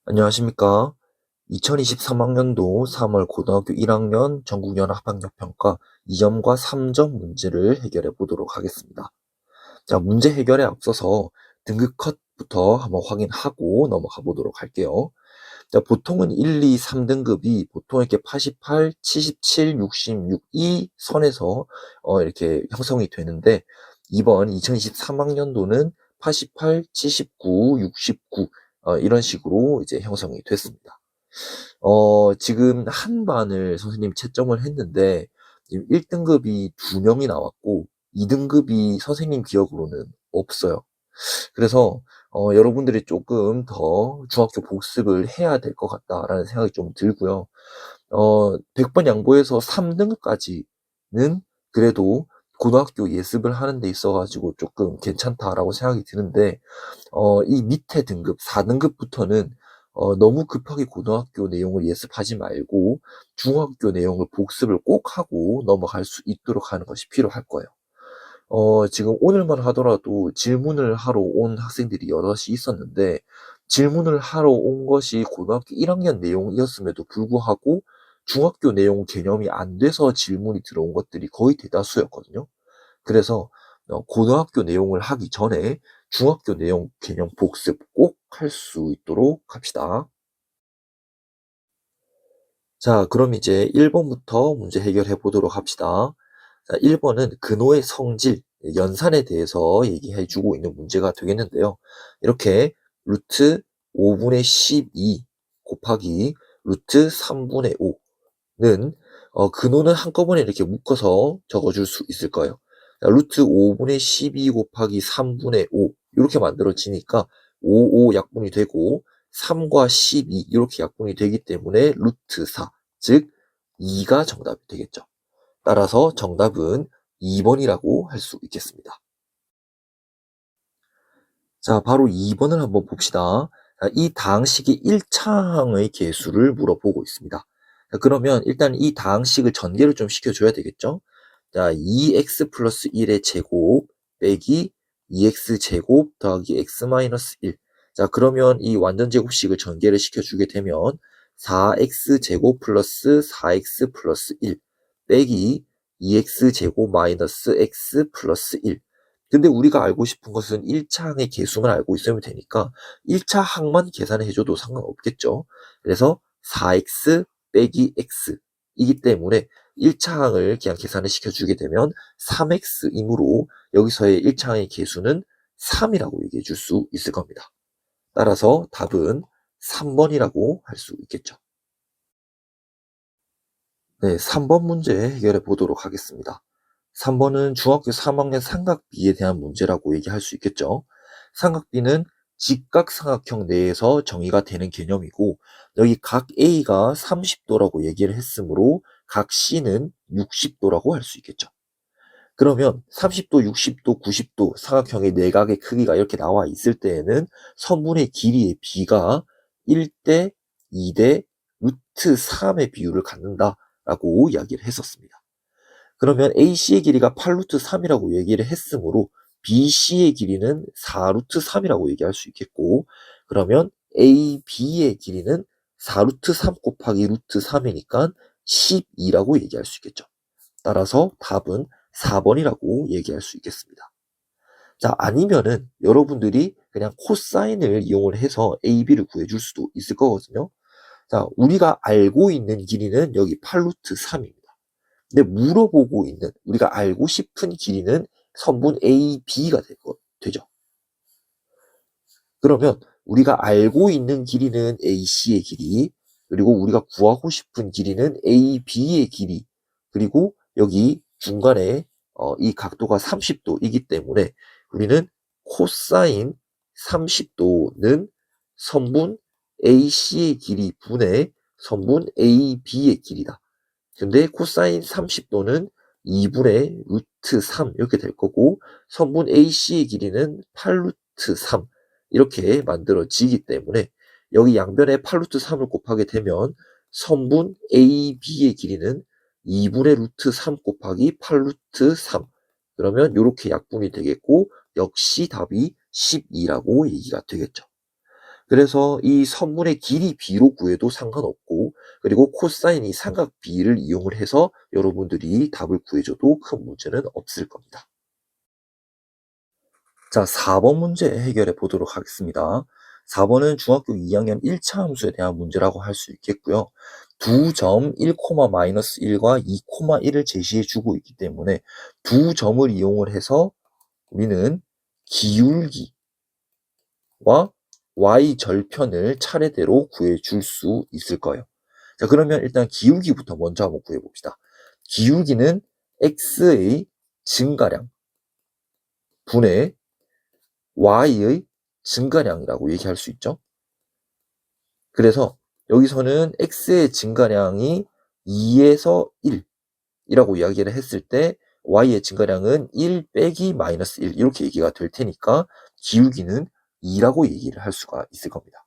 안녕하십니까. 2023학년도 3월 고등학교 1학년 전국연합학력평가 2점과 3점 문제를 해결해 보도록 하겠습니다. 자, 문제 해결에 앞서서 등급 컷부터 한번 확인하고 넘어가 보도록 할게요. 자, 보통은 1, 2, 3등급이 보통 이렇게 88, 77, 66 이 선에서 이렇게 형성이 되는데 이번 2023학년도는 88, 79, 69 이런 식으로 이제 형성이 됐습니다. 지금 한 반을 선생님이 채점을 했는데, 지금 1등급이 2명이 나왔고, 2등급이 선생님 기억으로는 없어요. 그래서, 여러분들이 조금 더 중학교 복습을 해야 될 것 같다라는 생각이 좀 들고요. 100번 양보해서 3등급까지는 그래도 고등학교 예습을 하는 데 있어가지고 조금 괜찮다라고 생각이 드는데, 이 밑에 등급, 4등급부터는 너무 급하게 고등학교 내용을 예습하지 말고 중학교 내용을 복습을 꼭 하고 넘어갈 수 있도록 하는 것이 필요할 거예요. 지금 오늘만 하더라도 질문을 하러 온 학생들이 여럿이 있었는데 질문을 하러 온 것이 고등학교 1학년 내용이었음에도 불구하고 중학교 내용 개념이 안 돼서 질문이 들어온 것들이 거의 대다수였거든요. 그래서 고등학교 내용을 하기 전에 중학교 내용 개념 복습 꼭 할 수 있도록 합시다. 자, 그럼 이제 1번부터 문제 해결해 보도록 합시다. 자, 1번은 근호의 성질, 연산에 대해서 얘기해 주고 있는 문제가 되겠는데요. 이렇게 루트 5분의 12 곱하기 루트 3분의 5는 근호는 한꺼번에 이렇게 묶어서 적어줄 수 있을 거예요. 자, 루트 5분의 12 곱하기 3분의 5 이렇게 만들어지니까 5, 5 약분이 되고 3과 12 이렇게 약분이 되기 때문에 루트 4, 즉 2가 정답이 되겠죠. 따라서 정답은 2번이라고 할 수 있겠습니다. 자, 바로 2번을 한번 봅시다. 자, 이 다항식의 1차항의 계수를 물어보고 있습니다. 자, 그러면 일단 이 다항식을 전개를 좀 시켜줘야 되겠죠? 자, 2x 플러스 1의 제곱 빼기 2x 제곱 더하기 x 마이너스 1. 자, 그러면 이 완전 제곱식을 전개를 시켜주게 되면 4x 제곱 플러스 4x 플러스 1 빼기 2x 제곱 마이너스 x 플러스 1. 근데 우리가 알고 싶은 것은 1차 항의 계수만 알고 있으면 되니까 1차 항만 계산을 해줘도 상관없겠죠. 그래서 4x 빼기 x 이기 때문에 1차 항을 그냥 계산을 시켜주게 되면 3x이므로 여기서의 1차 항의 계수는 3이라고 얘기해 줄 수 있을 겁니다. 따라서 답은 3번이라고 할 수 있겠죠. 네, 3번 문제 해결해 보도록 하겠습니다. 3번은 중학교 3학년 삼각비에 대한 문제라고 얘기할 수 있겠죠. 삼각비는 직각삼각형 내에서 정의가 되는 개념이고 여기 각 A가 30도라고 얘기를 했으므로 각 C는 60도라고 할 수 있겠죠. 그러면 30도, 60도, 90도 삼각형의 내각의 크기가 이렇게 나와 있을 때에는 선분의 길이의 비가 1대 2대 루트 3의 비율을 갖는다라고 이야기를 했었습니다. 그러면 AC의 길이가 8루트 3이라고 얘기를 했으므로 BC의 길이는 4루트 3이라고 얘기할 수 있겠고 그러면 AB의 길이는 4루트 3 곱하기 루트 3이니까 12라고 얘기할 수 있겠죠. 따라서 답은 4번이라고 얘기할 수 있겠습니다. 자, 아니면은 여러분들이 그냥 코사인을 이용을 해서 AB를 구해줄 수도 있을 거거든요. 자, 우리가 알고 있는 길이는 여기 8루트 3입니다. 근데 물어보고 있는 우리가 알고 싶은 길이는 선분 AB가 되죠. 그러면 우리가 알고 있는 길이는 AC의 길이, 그리고 우리가 구하고 싶은 길이는 AB의 길이, 그리고 여기 중간에 이 각도가 30도이기 때문에 우리는 코사인 30도는 선분 AC의 길이 분의 선분 AB의 길이다. 근데 코사인 30도는 2분의 루트 3 이렇게 될 거고 선분 AC의 길이는 8루트 3 이렇게 만들어지기 때문에 여기 양변에 8루트 3을 곱하게 되면 선분 AB의 길이는 2분의 루트 3 곱하기 8루트 3 그러면 이렇게 약분이 되겠고 역시 답이 12라고 얘기가 되겠죠. 그래서 이 선분의 길이 b로 구해도 상관없고, 그리고 코사인이 삼각 b를 이용을 해서 여러분들이 답을 구해줘도 큰 문제는 없을 겁니다. 자, 4번 문제 해결해 보도록 하겠습니다. 4번은 중학교 2학년 1차 함수에 대한 문제라고 할 수 있겠고요. 두 점 1,-1과 2,1을 제시해 주고 있기 때문에 두 점을 이용을 해서 우리는 기울기와 y 절편을 차례대로 구해 줄 수 있을 거예요. 자, 그러면 일단 기울기부터 먼저 한번 구해 봅시다. 기울기는 x의 증가량 분의 y의 증가량이라고 얘기할 수 있죠. 그래서 여기서는 x의 증가량이 2에서 1이라고 이야기를 했을 때 y의 증가량은 1 빼기 마이너스 1 이렇게 얘기가 될 테니까 기울기는 2라고 얘기를 할 수가 있을 겁니다.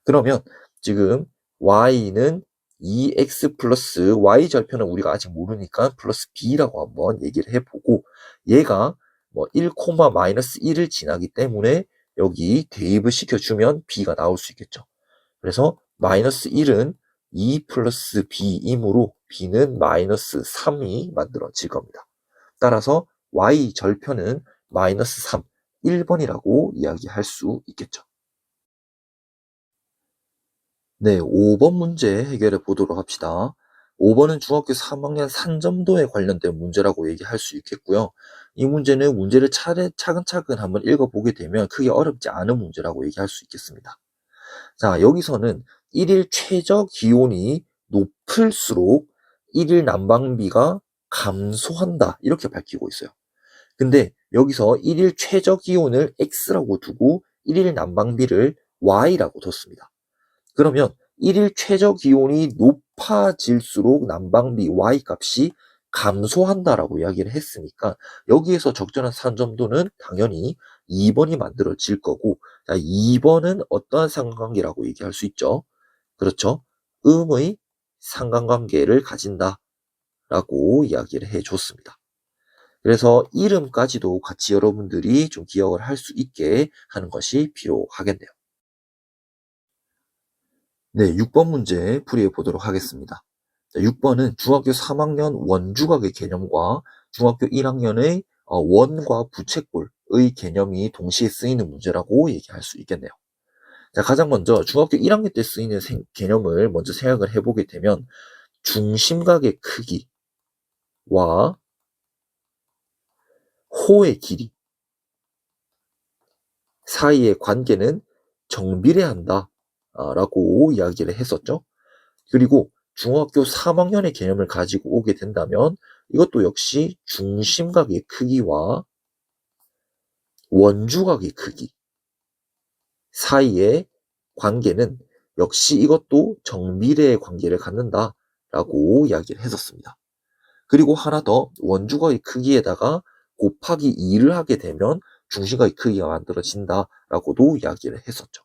그러면 지금 y는 2x 플러스 y 절편은 우리가 아직 모르니까 플러스 b라고 한번 얘기를 해보고, 얘가 뭐 1, 마이너스 1을 지나기 때문에 여기 대입을 시켜주면 b가 나올 수 있겠죠. 그래서 마이너스 1은 2 플러스 b이므로 b는 마이너스 3이 만들어질 겁니다. 따라서 y 절편은 마이너스 3, 1번이라고 이야기할 수 있겠죠. 네, 5번 문제 해결해 보도록 합시다. 5번은 중학교 3학년 산점도에 관련된 문제라고 얘기할 수 있겠고요. 이 문제는 문제를 차근차근 한번 읽어보게 되면 크게 어렵지 않은 문제라고 얘기할 수 있겠습니다. 자, 여기서는 1일 최저 기온이 높을수록 1일 난방비가 감소한다 이렇게 밝히고 있어요. 근데 여기서 1일 최저 기온을 x라고 두고 1일 난방비를 y라고 뒀습니다. 그러면 1일 최저 기온이 높아질수록 난방비 y 값이 감소한다라고 이야기를 했으니까 여기에서 적절한 산점도는 당연히 2번이 만들어질 거고, 자, 2번은 어떠한 상관관계라고 얘기할 수 있죠? 그렇죠? 음의 상관관계를 가진다라고 이야기를 해줬습니다. 그래서 이름까지도 같이 여러분들이 좀 기억을 할 수 있게 하는 것이 필요하겠네요. 네, 6번 문제 풀이해 보도록 하겠습니다. 6번은 중학교 3학년 원주각의 개념과 중학교 1학년의 원과 부채꼴의 개념이 동시에 쓰이는 문제라고 얘기할 수 있겠네요. 자, 가장 먼저 중학교 1학년 때 쓰이는 개념을 먼저 생각을 해보게 되면 중심각의 크기와 호의 길이 사이의 관계는 정비례한다 라고 이야기를 했었죠. 그리고 중학교 3학년의 개념을 가지고 오게 된다면 이것도 역시 중심각의 크기와 원주각의 크기 사이의 관계는 역시 이것도 정비례의 관계를 갖는다라고 이야기를 했었습니다. 그리고 하나 더, 원주각의 크기에다가 곱하기 2를 하게 되면 중심각의 크기가 만들어진다라고도 이야기를 했었죠.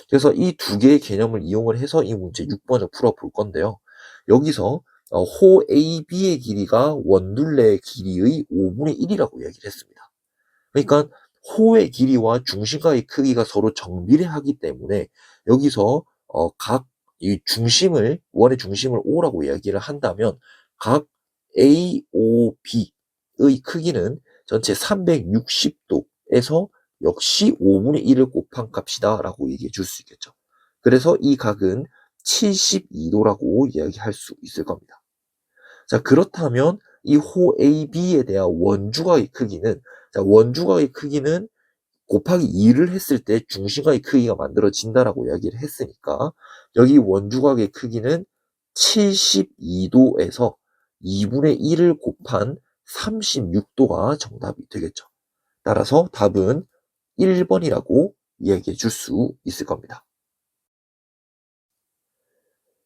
그래서 이 두 개의 개념을 이용을 해서 이 문제 6번을 풀어볼 건데요. 여기서 호 AB의 길이가 원둘레의 길이의 5분의 1이라고 이야기를 했습니다. 그러니까 호의 길이와 중심과의 크기가 서로 정비례하기 때문에 여기서 각 이 중심을, 원의 중심을 O라고 이야기를 한다면 각 AOB의 크기는 전체 360도에서 역시 5분의 1을 곱한 값이다 라고 얘기해 줄 수 있겠죠. 그래서 이 각은 72도라고 이야기할 수 있을 겁니다. 자, 그렇다면 이 호 AB에 대한 원주각의 크기는, 자, 원주각의 크기는 곱하기 2를 했을 때 중심각의 크기가 만들어진다라고 이야기를 했으니까 여기 원주각의 크기는 72도에서 2분의 1을 곱한 36도가 정답이 되겠죠. 따라서 답은 1번이라고 이야기해 줄 수 있을 겁니다.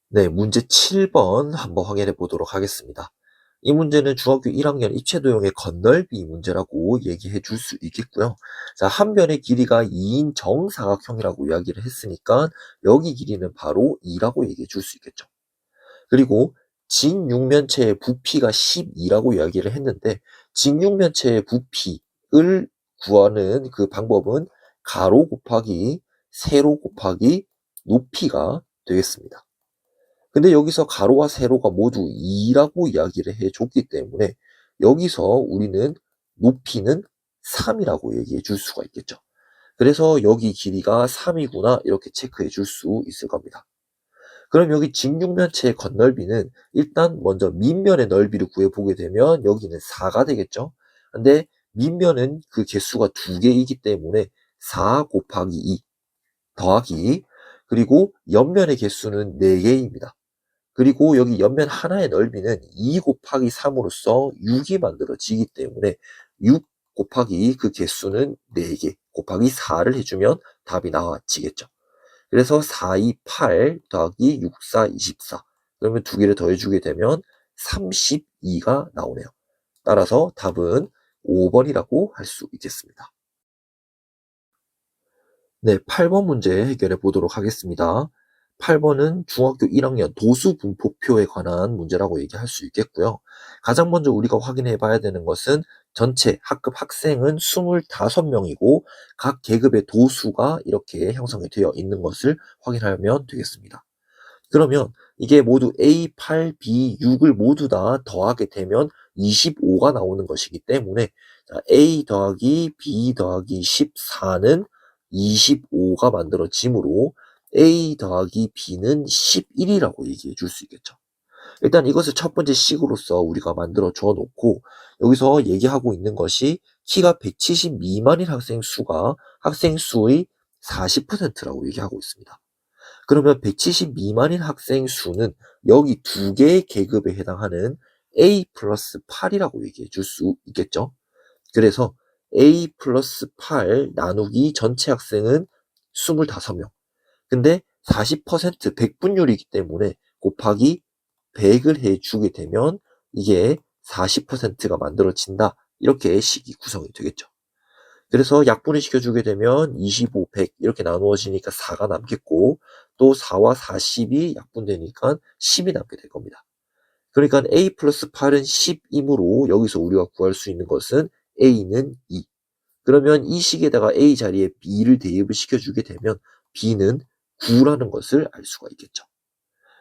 네, 문제 7번 한번 확인해 보도록 하겠습니다. 이 문제는 중학교 1학년 입체도형의 건널비 문제라고 얘기해 줄 수 있겠고요. 자, 한 변의 길이가 2인 정사각형이라고 이야기를 했으니까 여기 길이는 바로 2라고 얘기해 줄 수 있겠죠. 그리고 직육면체의 부피가 12라고 이야기를 했는데 직육면체의 부피를 구하는 그 방법은 가로 곱하기 세로 곱하기 높이가 되겠습니다. 근데 여기서 가로와 세로가 모두 2라고 이야기를 해줬기 때문에 여기서 우리는 높이는 3이라고 얘기해 줄 수가 있겠죠. 그래서 여기 길이가 3이구나 이렇게 체크해 줄 수 있을 겁니다. 그럼 여기 직육면체의 건널비는 일단 먼저 밑면의 넓이를 구해보게 되면 여기는 4가 되겠죠. 근데 밑면은 그 개수가 2개이기 때문에 4 곱하기 2 더하기 그리고 옆면의 개수는 4개입니다. 그리고 여기 옆면 하나의 넓이는 2 곱하기 3으로써 6이 만들어지기 때문에 6 곱하기 그 개수는 4개 곱하기 4를 해주면 답이 나와지겠죠. 그래서 4, 2, 8 더하기 6, 4, 24 그러면 두 개를 더해주게 되면 32가 나오네요. 따라서 답은 5번이라고 할 수 있겠습니다. 네, 8번 문제 해결해 보도록 하겠습니다. 8번은 중학교 1학년 도수 분포표에 관한 문제라고 얘기할 수 있겠고요. 가장 먼저 우리가 확인해 봐야 되는 것은 전체 학급 학생은 25명이고 각 계급의 도수가 이렇게 형성이 되어 있는 것을 확인하면 되겠습니다. 그러면 이게 모두 A, 8, B, 6을 모두 다 더하게 되면 25가 나오는 것이기 때문에 A 더하기 B 더하기 14는 25가 만들어지므로 A 더하기 B는 11이라고 얘기해 줄 수 있겠죠. 일단 이것을 첫 번째 식으로서 우리가 만들어 줘 놓고 여기서 얘기하고 있는 것이 키가 170 미만인 학생 수가 학생 수의 40%라고 얘기하고 있습니다. 그러면 170 미만인 학생 수는 여기 두 개의 계급에 해당하는 A 플러스 8이라고 얘기해 줄 수 있겠죠. 그래서 A 플러스 8 나누기 전체 학생은 25명. 근데 40% 100분율이기 때문에 곱하기 100을 해주게 되면 이게 40%가 만들어진다. 이렇게 식이 구성이 되겠죠. 그래서 약분을 시켜주게 되면 25, 100 이렇게 나누어지니까 4가 남겠고 또 4와 40이 약분되니까 10이 남게 될 겁니다. 그러니까 A 플러스 8은 10이므로 여기서 우리가 구할 수 있는 것은 A는 2. 그러면 이 식에다가 A 자리에 B를 대입을 시켜주게 되면 B는 9라는 것을 알 수가 있겠죠.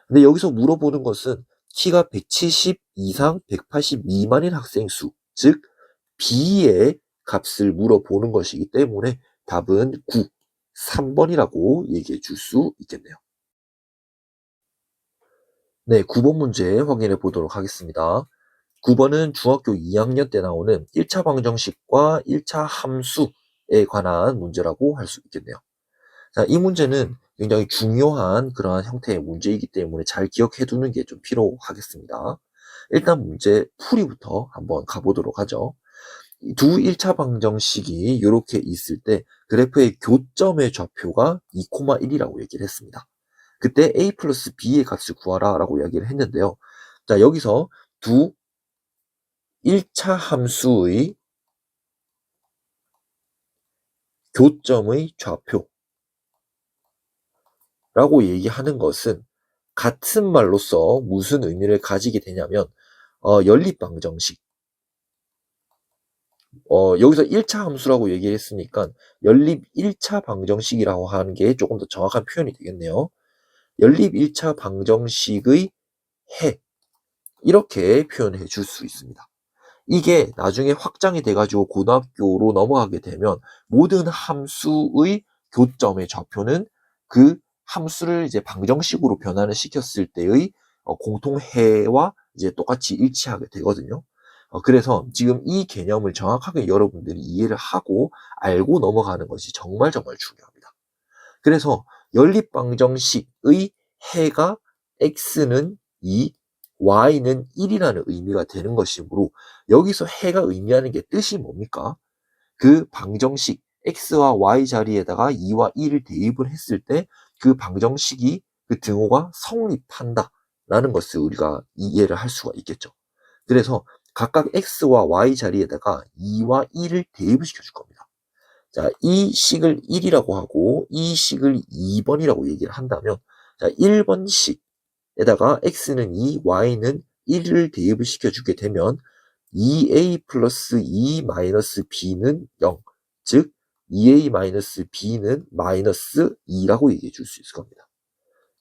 근데 여기서 물어보는 것은 키가 170 이상 180 미만인 학생 수, 즉 B의 값을 물어보는 것이기 때문에 답은 9, 3번이라고 얘기해 줄 수 있겠네요. 네, 9번 문제 확인해 보도록 하겠습니다. 9번은 중학교 2학년 때 나오는 1차 방정식과 1차 함수에 관한 문제라고 할 수 있겠네요. 자, 이 문제는 굉장히 중요한 그러한 형태의 문제이기 때문에 잘 기억해 두는 게 좀 필요하겠습니다. 일단 문제 풀이부터 한번 가보도록 하죠. 두 1차 방정식이 이렇게 있을 때 그래프의 교점의 좌표가 2,1이라고 얘기를 했습니다. 그때 a 플러스 b의 값을 구하라 라고 이야기를 했는데요. 자, 여기서 두 1차 함수의 교점의 좌표라고 얘기하는 것은 같은 말로서 무슨 의미를 가지게 되냐면 연립방정식 여기서 1차 함수라고 얘기했으니까 연립 1차 방정식이라고 하는 게 조금 더 정확한 표현이 되겠네요. 연립 1차 방정식의 해 이렇게 표현해 줄 수 있습니다. 이게 나중에 확장이 돼가지고 고등학교로 넘어가게 되면 모든 함수의 교점의 좌표는 그 함수를 이제 방정식으로 변환을 시켰을 때의 공통해와 이제 똑같이 일치하게 되거든요. 그래서 지금 이 개념을 정확하게 여러분들이 이해를 하고 알고 넘어가는 것이 정말 중요합니다. 그래서 연립방정식의 해가 x는 2, y는 1이라는 의미가 되는 것이므로 여기서 해가 의미하는 게 뜻이 뭡니까? 그 방정식 x와 y 자리에다가 2와 1을 대입을 했을 때 그 방정식이 그 등호가 성립한다 라는 것을 우리가 이해를 할 수가 있겠죠. 그래서 각각 x와 y 자리에다가 2와 1을 대입을 시켜줄 겁니다. 자, 이 식을 1이라고 하고 이 식을 2번이라고 얘기를 한다면 자, 1번식에다가 x는 2, y는 1을 대입을 시켜주게 되면 2a 플러스 2 마이너스 b는 0, 즉 2a-b는 마이너스 2라고 얘기해 줄 수 있을 겁니다.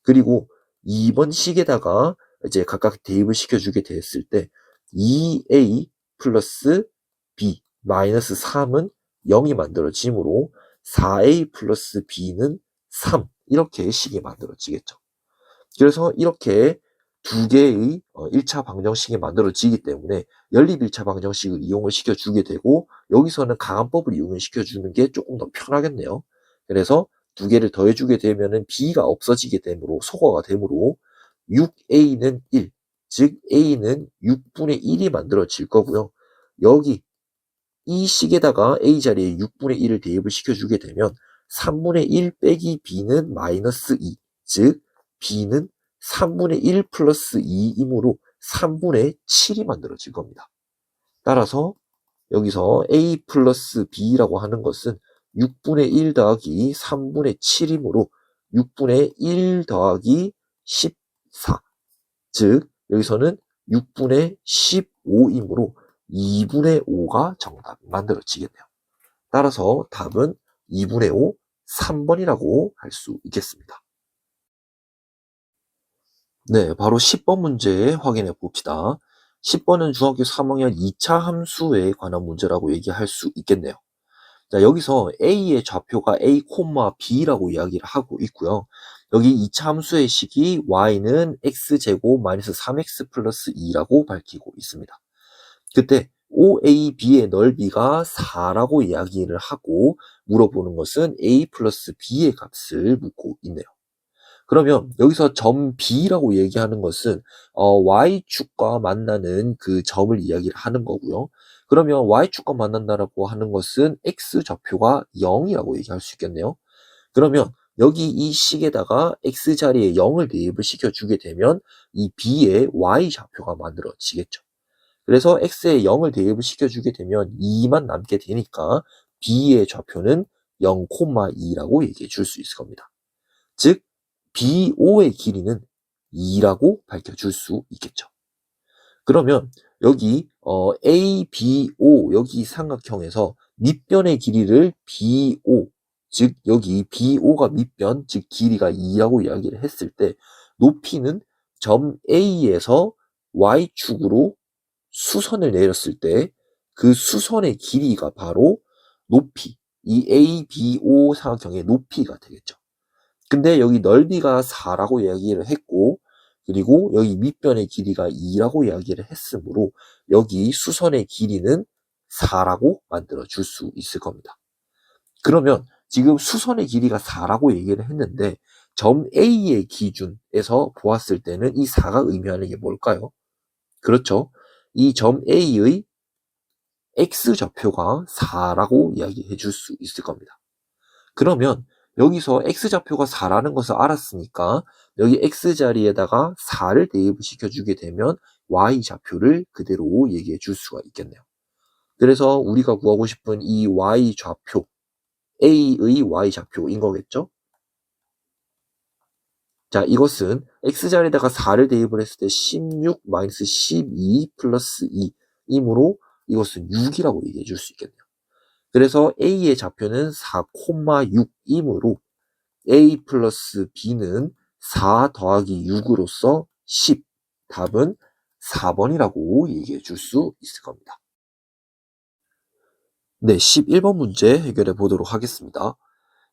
그리고 2번 식에다가 이제 각각 대입을 시켜주게 됐을 때 2a 플러스 b 마이너스 3은 0이 만들어지므로 4a 플러스 b는 3 이렇게 식이 만들어지겠죠. 그래서 이렇게 두 개의 1차 방정식이 만들어지기 때문에 연립 1차 방정식을 이용을 시켜주게 되고 여기서는 가감법을 이용을 시켜주는 게 조금 더 편하겠네요. 그래서 두 개를 더해주게 되면은 b가 없어지게 되므로 소거가 되므로 6a는 1, 즉 a는 6분의 1이 만들어질 거고요. 여기 이 식에다가 a 자리에 6분의 1을 대입을 시켜주게 되면 3분의 1 빼기 b는 마이너스 2, 즉 b는 3분의 1 플러스 2이므로 3분의 7이 만들어질 겁니다. 따라서 여기서 a 플러스 b라고 하는 것은 6분의 1 더하기 3분의 7이므로 6분의 1 더하기 14, 즉 여기서는 6분의 15이므로 2분의 5가 정답이 만들어지겠네요. 따라서 답은 2분의 5, 3번이라고 할 수 있겠습니다. 네, 바로 10번 문제 확인해 봅시다. 10번은 중학교 3학년 2차 함수에 관한 문제라고 얘기할 수 있겠네요. 자, 여기서 A의 좌표가 A, B라고 이야기를 하고 있고요. 여기 2차 함수의 식이 Y는 X제곱 마이너스 3X 플러스 2라고 밝히고 있습니다. 그때 OAB의 넓이가 4라고 이야기를 하고 물어보는 것은 A 플러스 B의 값을 묻고 있네요. 그러면 여기서 점 B라고 얘기하는 것은 Y축과 만나는 그 점을 이야기를 하는 거고요. 그러면 Y축과 만난다라고 하는 것은 X좌표가 0이라고 얘기할 수 있겠네요. 그러면 여기 이 식에다가 X자리에 0을 대입을 시켜주게 되면 이 B의 Y좌표가 만들어지겠죠. 그래서 X에 0을 대입을 시켜주게 되면 2만 남게 되니까 B의 좌표는 0,2라고 얘기해 줄 수 있을 겁니다. 즉 BO의 길이는 2라고 밝혀줄 수 있겠죠. 그러면 여기 ABO 여기 삼각형에서 밑변의 길이를 BO, 즉 여기 BO가 밑변, 즉 길이가 2라고 이야기를 했을 때 높이는 점 A에서 Y축으로 수선을 내렸을 때 그 수선의 길이가 바로 높이, 이 ABO 삼각형의 높이가 되겠죠. 근데 여기 넓이가 4라고 이야기를 했고 그리고 여기 밑변의 길이가 2라고 이야기를 했으므로 여기 수선의 길이는 4라고 만들어 줄 수 있을 겁니다. 그러면 지금 수선의 길이가 4라고 얘기를 했는데 점 A의 기준에서 보았을 때는 이 4가 의미하는 게 뭘까요? 그렇죠. 이 점 A의 X좌표가 4라고 이야기해 줄 수 있을 겁니다. 그러면 여기서 X좌표가 4라는 것을 알았으니까 여기 X자리에다가 4를 대입을 시켜주게 되면 Y좌표를 그대로 얘기해 줄 수가 있겠네요. 그래서 우리가 구하고 싶은 이 Y좌표, A의 Y좌표인 거겠죠? 자, 이것은 X자리에다가 4를 대입을 했을 때 16 마이너스 12 플러스 2이므로 이것은 6이라고 얘기해 줄 수 있겠네요. 그래서 A의 좌표는 4,6이므로 A 플러스 B는 4 더하기 6으로서 10. 답은 4번이라고 얘기해 줄 수 있을 겁니다. 네, 11번 문제 해결해 보도록 하겠습니다.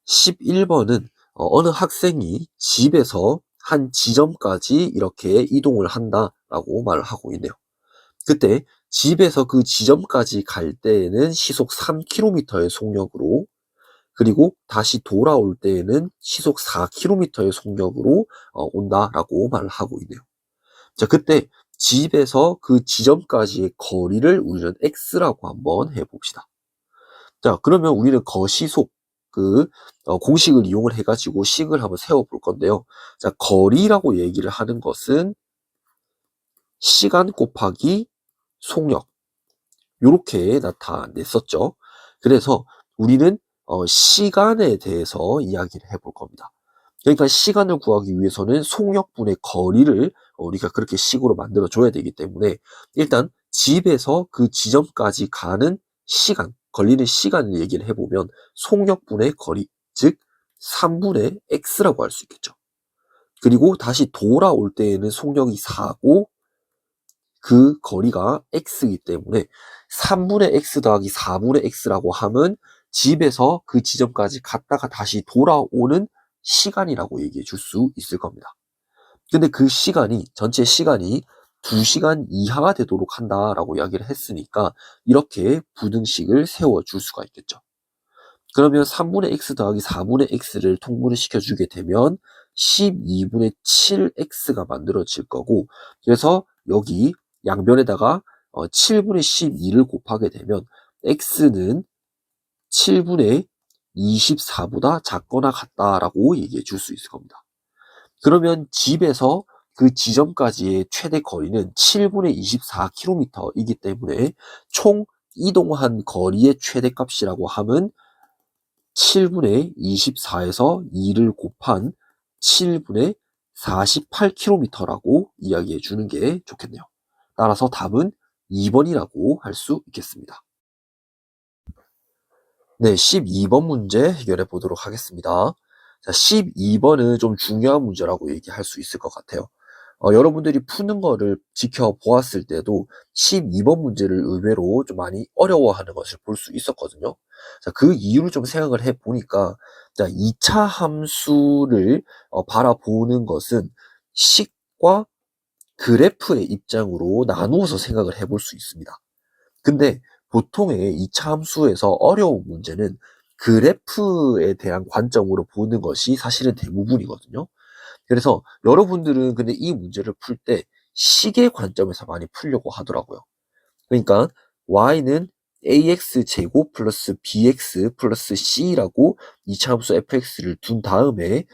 11번은 어느 학생이 집에서 한 지점까지 이렇게 이동을 한다라고 말을 하고 있네요. 그때 집에서 그 지점까지 갈 때에는 시속 3km의 속력으로 그리고 다시 돌아올 때에는 시속 4km의 속력으로 온다라고 말을 하고 있네요. 자, 그때 집에서 그 지점까지의 거리를 우리는 x라고 한번 해봅시다. 자, 그러면 우리는 거시속 공식을 이용을 해가지고 식을 한번 세워볼 건데요. 자, 거리라고 얘기를 하는 것은 시간 곱하기 속력 이렇게 나타냈었죠. 그래서 우리는 시간에 대해서 이야기를 해볼 겁니다. 그러니까 시간을 구하기 위해서는 속력분의 거리를 우리가 그렇게 식으로 만들어 줘야 되기 때문에 일단 집에서 그 지점까지 가는 시간, 걸리는 시간을 얘기를 해보면 속력분의 거리, 즉 3분의 x라고 할 수 있겠죠. 그리고 다시 돌아올 때에는 속력이 4고 그 거리가 x이기 때문에 3분의 x 더하기 4분의 x라고 하면 집에서 그 지점까지 갔다가 다시 돌아오는 시간이라고 얘기해 줄 수 있을 겁니다. 근데 그 시간이, 전체 시간이 2시간 이하가 되도록 한다라고 이야기를 했으니까 이렇게 부등식을 세워줄 수가 있겠죠. 그러면 3분의 x 더하기 4분의 x를 통분을 시켜주게 되면 12분의 7x가 만들어질 거고, 그래서 여기 양변에다가 7분의 12를 곱하게 되면 x는 7분의 24보다 작거나 같다라고 얘기해 줄 수 있을 겁니다. 그러면 집에서 그 지점까지의 최대 거리는 7분의 24km이기 때문에 총 이동한 거리의 최대값이라고 하면 7분의 24에서 2를 곱한 7분의 48km라고 이야기해 주는 게 좋겠네요. 따라서 답은 2번이라고 할 수 있겠습니다. 네, 12번 문제 해결해 보도록 하겠습니다. 자, 12번은 좀 중요한 문제라고 얘기할 수 있을 것 같아요. 여러분들이 푸는 거를 지켜보았을 때도 12번 문제를 의외로 좀 많이 어려워하는 것을 볼 수 있었거든요. 자, 그 이유를 좀 생각을 해보니까, 자, 2차 함수를 바라보는 것은 식과 그래프의 입장으로 나누어서 생각을 해볼 수 있습니다. 근데 보통의 2차 함수에서 어려운 문제는 그래프에 대한 관점으로 보는 것이 사실은 대부분이거든요. 그래서 여러분들은 근데 이 문제를 풀 때 식의 관점에서 많이 풀려고 하더라고요. 그러니까 y는 ax 제곱 플러스 bx 플러스 c라고 2차 함수 fx를 둔 다음에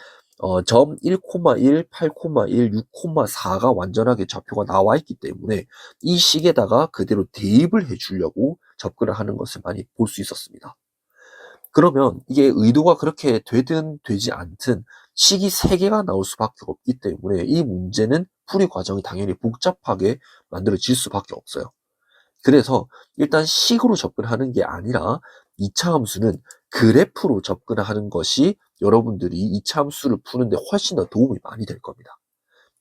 점 1,1, 8,1, 6,4가 완전하게 좌표가 나와 있기 때문에 이 식에다가 그대로 대입을 해주려고 접근을 하는 것을 많이 볼 수 있었습니다. 그러면 이게 의도가 그렇게 되든 되지 않든 식이 3개가 나올 수밖에 없기 때문에 이 문제는 풀이 과정이 당연히 복잡하게 만들어질 수밖에 없어요. 그래서 일단 식으로 접근하는 게 아니라 2차 함수는 그래프로 접근하는 것이 여러분들이 2차 함수를 푸는데 훨씬 더 도움이 많이 될 겁니다.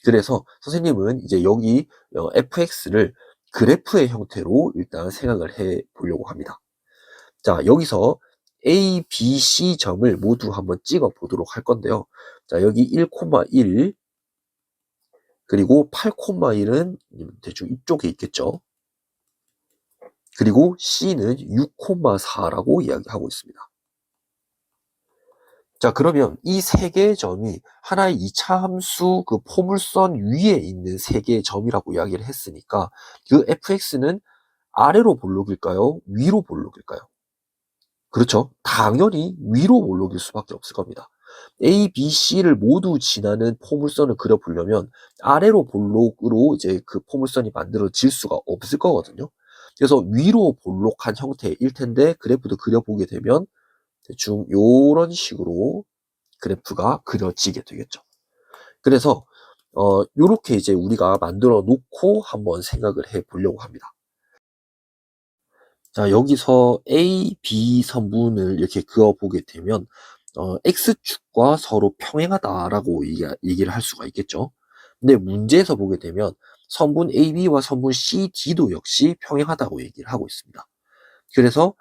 그래서 선생님은 이제 여기 fx를 그래프의 형태로 일단 생각을 해 보려고 합니다. 자, 여기서 A, B, C 점을 모두 한번 찍어 보도록 할 건데요. 자, 여기 1,1 그리고 8,1은 대충 이쪽에 있겠죠. 그리고 C는 6,4라고 이야기하고 있습니다. 자, 그러면 이 3개의 점이 하나의 2차 함수 그 포물선 위에 있는 3개의 점이라고 이야기를 했으니까 그 fx는 아래로 볼록일까요? 위로 볼록일까요? 그렇죠. 당연히 위로 볼록일 수밖에 없을 겁니다. A, B, C를 모두 지나는 포물선을 그려보려면 아래로 볼록으로 이제 그 포물선이 만들어질 수가 없을 거거든요. 그래서 위로 볼록한 형태일 텐데 그래프도 그려보게 되면 대충 요런 식으로 그래프가 그려지게 되겠죠. 그래서 요렇게 이제 우리가 만들어 놓고 한번 생각을 해 보려고 합니다. 자, 여기서 A, B 선분을 이렇게 그어보게 되면 X축과 서로 평행하다라고 얘기를 할 수가 있겠죠. 근데 문제에서 보게 되면 선분 AB와 선분 CD도 역시 평행하다고 얘기를 하고 있습니다. 그래서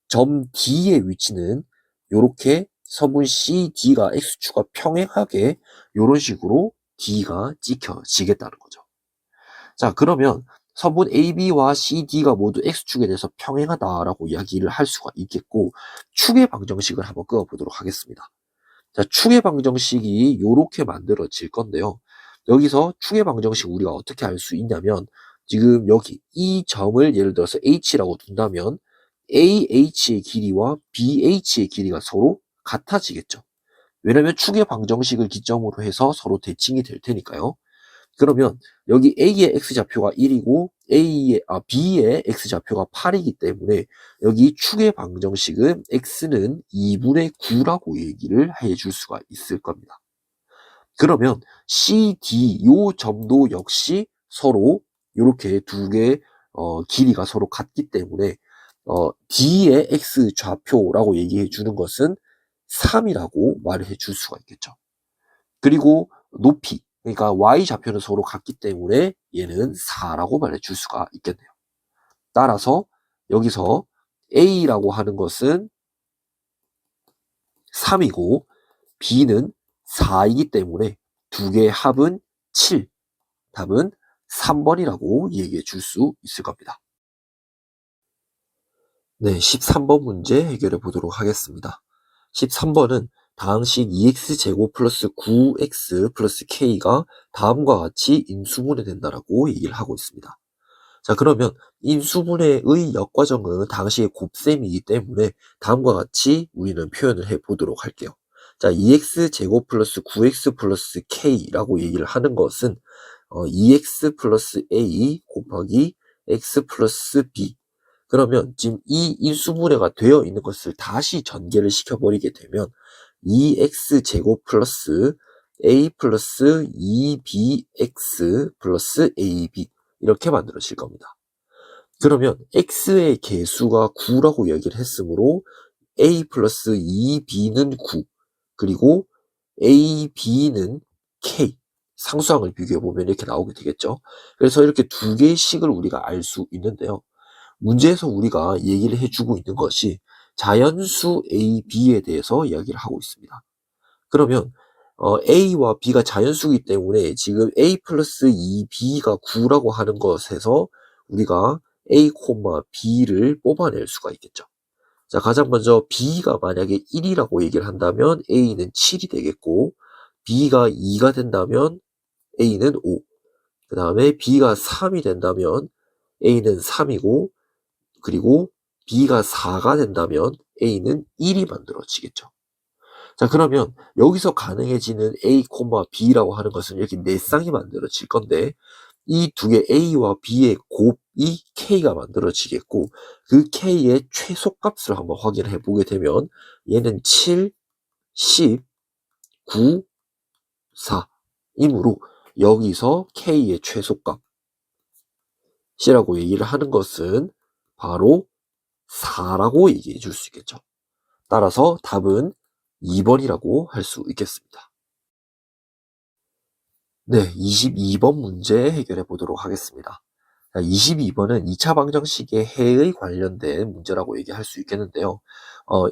점 D의 위치는 이렇게 선분 CD가 X축과 평행하게 이런 식으로 D가 찍혀지겠다는 거죠. 자, 그러면 선분 AB와 CD가 모두 X축에 대해서 평행하다라고 이야기를 할 수가 있겠고, 축의 방정식을 한번 그어보도록 하겠습니다. 자, 축의 방정식이 이렇게 만들어질 건데요. 여기서 축의 방정식 우리가 어떻게 알 수 있냐면, 지금 여기 이 점을 예를 들어서 H라고 둔다면, AH의 길이와 BH의 길이가 서로 같아지겠죠. 왜냐면 축의 방정식을 기점으로 해서 서로 대칭이 될 테니까요. 그러면 여기 A의 X좌표가 1이고 B의 X좌표가 8이기 때문에 여기 축의 방정식은 X는 2분의 9라고 얘기를 해줄 수가 있을 겁니다. 그러면 CD 요 점도 역시 서로 이렇게 두 개의 길이가 서로 같기 때문에 D의 X 좌표라고 얘기해 주는 것은 3이라고 말을 해 줄 수가 있겠죠. 그리고 높이, 그러니까 Y 좌표는 서로 같기 때문에 얘는 4라고 말해 줄 수가 있겠네요. 따라서 여기서 A라고 하는 것은 3이고 B는 4이기 때문에 두 개의 합은 7. 답은 3번이라고 얘기해 줄 수 있을 겁니다. 네, 13번 문제 해결해 보도록 하겠습니다. 13번은 다항식 2x제곱 플러스 9x 플러스 k가 다음과 같이 인수분해 된다라고 얘기를 하고 있습니다. 자, 그러면 인수분해의 역과정은 다항식의 곱셈이기 때문에 다음과 같이 우리는 표현을 해 보도록 할게요. 자, 2x제곱 플러스 9x 플러스 k라고 얘기를 하는 것은 2x 플러스 a 곱하기 x 플러스 b. 그러면 지금 이 인수분해가 되어 있는 것을 다시 전개를 시켜버리게 되면 2x제곱 플러스 a 플러스 2bx 플러스 ab 이렇게 만들어질 겁니다. 그러면 x의 개수가 9라고 얘기를 했으므로 a 플러스 2b는 9 그리고 ab는 k 상수항을 비교해보면 이렇게 나오게 되겠죠. 그래서 이렇게 두 개의 식을 우리가 알 수 있는데요. 문제에서 우리가 얘기를 해주고 있는 것이 자연수 A, B에 대해서 이야기를 하고 있습니다. 그러면 A와 B가 자연수이기 때문에 지금 A 플러스 2B가 9라고 하는 것에서 우리가 A, B를 뽑아낼 수가 있겠죠. 자, 가장 먼저 B가 만약에 1이라고 얘기를 한다면 A는 7이 되겠고 B가 2가 된다면 A는 5. 그 다음에 B가 3이 된다면 A는 3이고 그리고 B가 4가 된다면 A는 1이 만들어지겠죠. 자, 그러면 여기서 가능해지는 A, B라고 하는 것은 이렇게 4쌍이 만들어질 건데 이 두 개 A와 B의 곱이 K가 만들어지겠고 그 K의 최소값을 한번 확인해 보게 되면 얘는 7, 10, 9, 4 이므로 여기서 K의 최소값이라고 얘기를 하는 것은 바로 4라고 얘기해 줄 수 있겠죠. 따라서 답은 2번이라고 할 수 있겠습니다. 네, 22번 문제 해결해 보도록 하겠습니다. 22번은 2차 방정식의 해에 관련된 문제라고 얘기할 수 있겠는데요.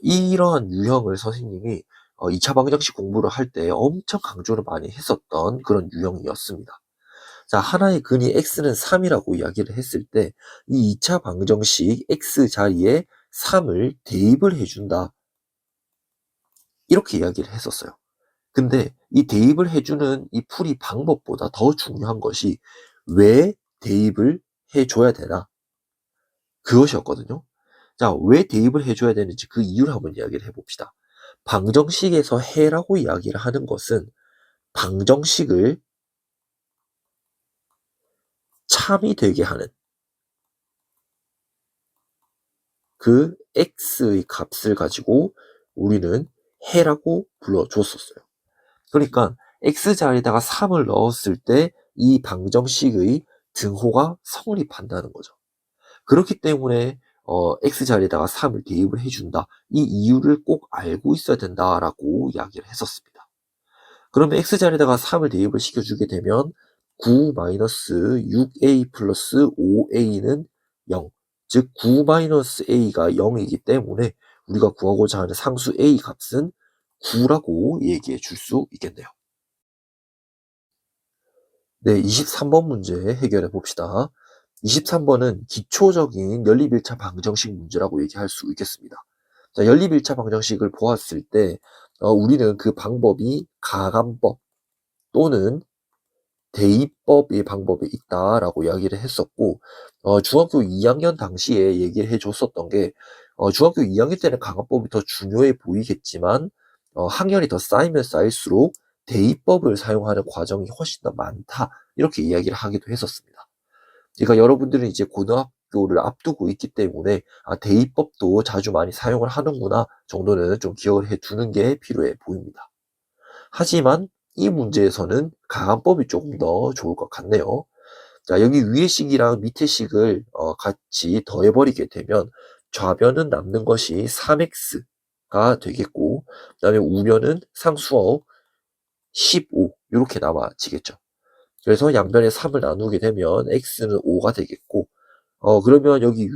이러한 유형을 선생님이 2차 방정식 공부를 할 때 엄청 강조를 많이 했었던 그런 유형이었습니다. 자, 하나의 근이 x는 3이라고 이야기를 했을 때 이 2차 방정식 x 자리에 3을 대입을 해준다. 이렇게 이야기를 했었어요. 근데 이 대입을 해주는 이 풀이 방법보다 더 중요한 것이 왜 대입을 해줘야 되나? 그것이었거든요. 자, 왜 대입을 해줘야 되는지 그 이유를 한번 이야기를 해봅시다. 방정식에서 해라고 이야기를 하는 것은 방정식을 참이 되게 하는 그 x의 값을 가지고 우리는 해라고 불러줬었어요. 그러니까 x 자리에다가 3을 넣었을 때 이 방정식의 등호가 성립한다는 거죠. 그렇기 때문에 x 자리에다가 3을 대입을 해준다. 이 이유를 꼭 알고 있어야 된다라고 이야기를 했었습니다. 그러면 x 자리에다가 3을 대입을 시켜주게 되면 9-6a 플러스 5a는 0. 즉 9-a가 0이기 때문에 우리가 구하고자 하는 상수 a 값은 9라고 얘기해 줄 수 있겠네요. 네, 23번 문제 해결해 봅시다. 23번은 기초적인 연립1차 방정식 문제라고 얘기할 수 있겠습니다. 자, 연립1차 방정식을 보았을 때 우리는 그 방법이 가감법 또는 대입법의 방법이 있다라고 이야기를 했었고 중학교 2학년 당시에 얘기를 해줬었던 게 중학교 2학년 때는 가감법이 더 중요해 보이겠지만 학년이 더 쌓이면 쌓일수록 대입법을 사용하는 과정이 훨씬 더 많다 이렇게 이야기를 하기도 했었습니다. 그러니까 여러분들은 이제 고등학교를 앞두고 있기 때문에 대입법도 자주 많이 사용을 하는구나 정도는 좀 기억을 해두는 게 필요해 보입니다. 하지만 이 문제에서는 가감법이 조금 더 좋을 것 같네요. 자, 여기 위의 식이랑 밑의 식을 같이 더해버리게 되면 좌변은 남는 것이 3x가 되겠고, 그 다음에 우변은 상수어 15 이렇게 남아지겠죠. 그래서 양변에 3을 나누게 되면 x는 5가 되겠고, 그러면 여기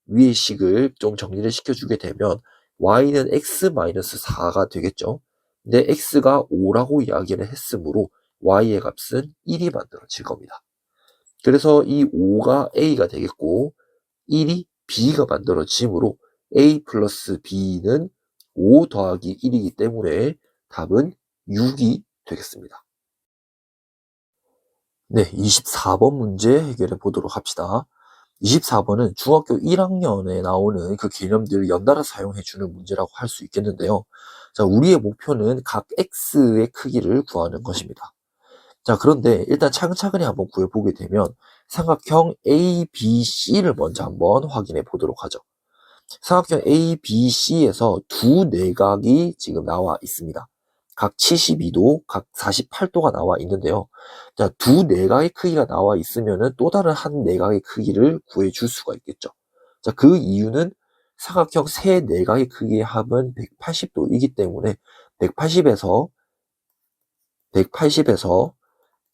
위의 식을 좀 정리를 시켜주게 되면 y는 x-4가 되겠죠. 근데 x가 5라고 이야기를 했으므로 y의 값은 1이 만들어질 겁니다. 그래서 이 5가 a가 되겠고 1이 b가 만들어지므로 a 플러스 b는 5 더하기 1이기 때문에 답은 6이 되겠습니다. 네, 24번 문제 해결해 보도록 합시다. 24번은 중학교 1학년에 나오는 그 개념들을 연달아 사용해주는 문제라고 할 수 있겠는데요. 자, 우리의 목표는 각 x의 크기를 구하는 것입니다. 자, 그런데 일단 차근차근히 한번 구해보게 되면 삼각형 ABC를 먼저 한번 확인해 보도록 하죠. 삼각형 ABC에서 두 내각이 지금 나와 있습니다. 각 72도, 각 48도가 나와 있는데요. 자, 두 내각의 크기가 나와 있으면은 또 다른 한 내각의 크기를 구해줄 수가 있겠죠. 자, 그 이유는 삼각형 세 내각의 크기의 합은 180도이기 때문에 180에서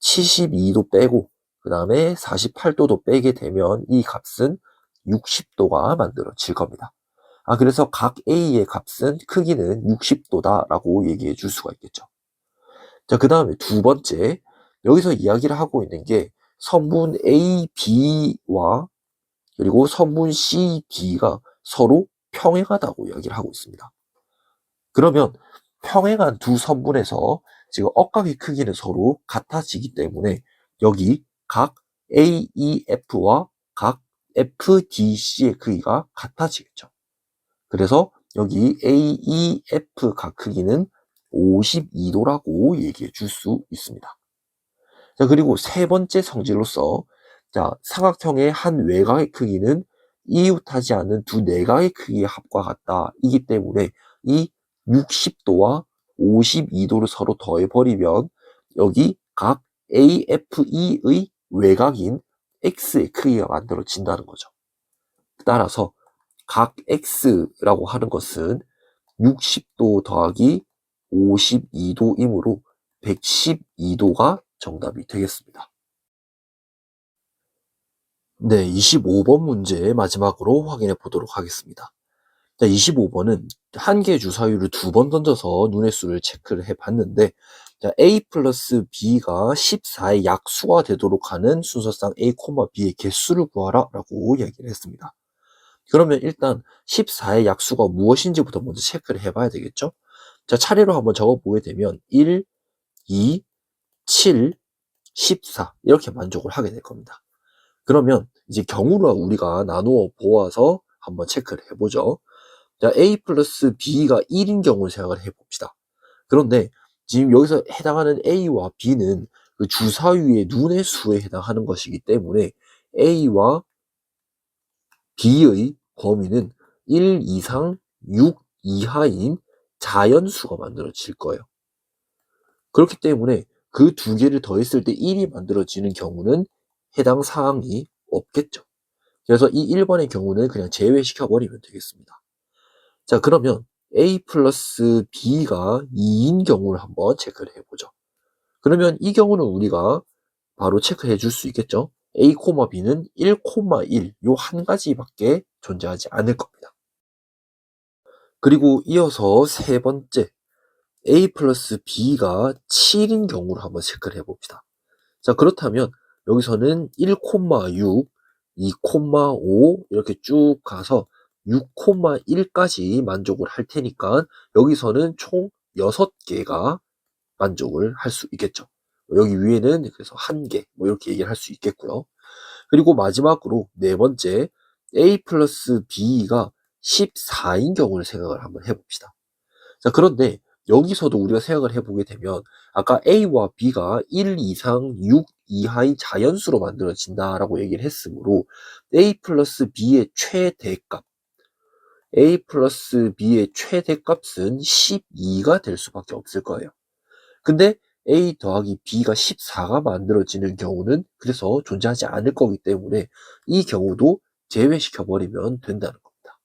72도 빼고 그 다음에 48도도 빼게 되면 이 값은 60도가 만들어질 겁니다. 그래서 각 A의 값은 크기는 60도다라고 얘기해 줄 수가 있겠죠. 자, 그 다음에 두 번째, 여기서 이야기를 하고 있는 게 선분 AB와 그리고 선분 CD가 서로 평행하다고 이야기를 하고 있습니다. 그러면 평행한 두 선분에서 지금 억각의 크기는 서로 같아지기 때문에 여기 각 AEF와 각 FDC의 크기가 같아지겠죠. 그래서 여기 AEF 각 크기는 52도라고 얘기해 줄 수 있습니다. 자, 그리고 세 번째 성질로서 자, 삼각형의 한 외곽의 크기는 이웃하지 않는 두 내각의 크기의 합과 같다. 이기 때문에 이 60도와 52도를 서로 더해버리면 여기 각 AFE의 외곽인 X의 크기가 만들어진다는 거죠. 따라서 각 X라고 하는 것은 60도 더하기 52도이므로 112도가 정답이 되겠습니다. 네, 25번 문제 마지막으로 확인해 보도록 하겠습니다. 자, 25번은 한 개의 주사위를 두 번 던져서 눈의 수를 체크를 해 봤는데 자, A 플러스 B가 14의 약수가 되도록 하는 순서상 A, B의 개수를 구하라 라고 이야기를 했습니다. 그러면 일단 14의 약수가 무엇인지부터 먼저 체크를 해봐야 되겠죠? 자, 차례로 한번 적어보게 되면 1, 2, 7, 14 이렇게 만족을 하게 될 겁니다. 그러면 이제 경우를 우리가 나누어 보아서 한번 체크를 해보죠. 자, A 플러스 B가 1인 경우를 생각을 해봅시다. 그런데 지금 여기서 해당하는 A와 B는 그 주사위의 눈의 수에 해당하는 것이기 때문에 A와 B의 범위는 1 이상 6 이하인 자연수가 만들어질 거예요. 그렇기 때문에 그 두 개를 더했을 때 1이 만들어지는 경우는 해당 사항이 없겠죠. 그래서 이 1번의 경우는 그냥 제외시켜버리면 되겠습니다. 자, 그러면 A 플러스 B가 2인 경우를 한번 체크를 해보죠. 그러면 이 경우는 우리가 바로 체크해 줄 수 있겠죠. A, B는 1, 1, 요 한 가지밖에 존재하지 않을 겁니다. 그리고 이어서 세 번째, A 플러스 B가 7인 경우를 한번 체크를 해봅시다. 자, 그렇다면 여기서는 1, 6, 2, 5 이렇게 쭉 가서 6, 1까지 만족을 할 테니까 여기서는 총 6개가 만족을 할 수 있겠죠. 여기 위에는 그래서 1개 뭐 이렇게 얘기를 할 수 있겠고요. 그리고 마지막으로 네 번째 A 플러스 B가 14인 경우를 생각을 한번 해봅시다. 자, 그런데 여기서도 우리가 생각을 해보게 되면 아까 A와 B가 1 이상 6 이하의 자연수로 만들어진다라고 얘기를 했으므로 A 플러스 B의 최대값 A 플러스 B의 최대값은 12가 될 수밖에 없을 거예요. 근데 A 더하기 B가 14가 만들어지는 경우는 그래서 존재하지 않을 거기 때문에 이 경우도 제외시켜버리면 된다는 겁니다.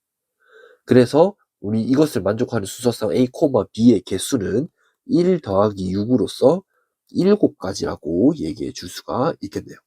그래서 우리 이것을 만족하는 수소성 A, B의 개수는 1 더하기 6으로서 7가지라고 얘기해 줄 수가 있겠네요.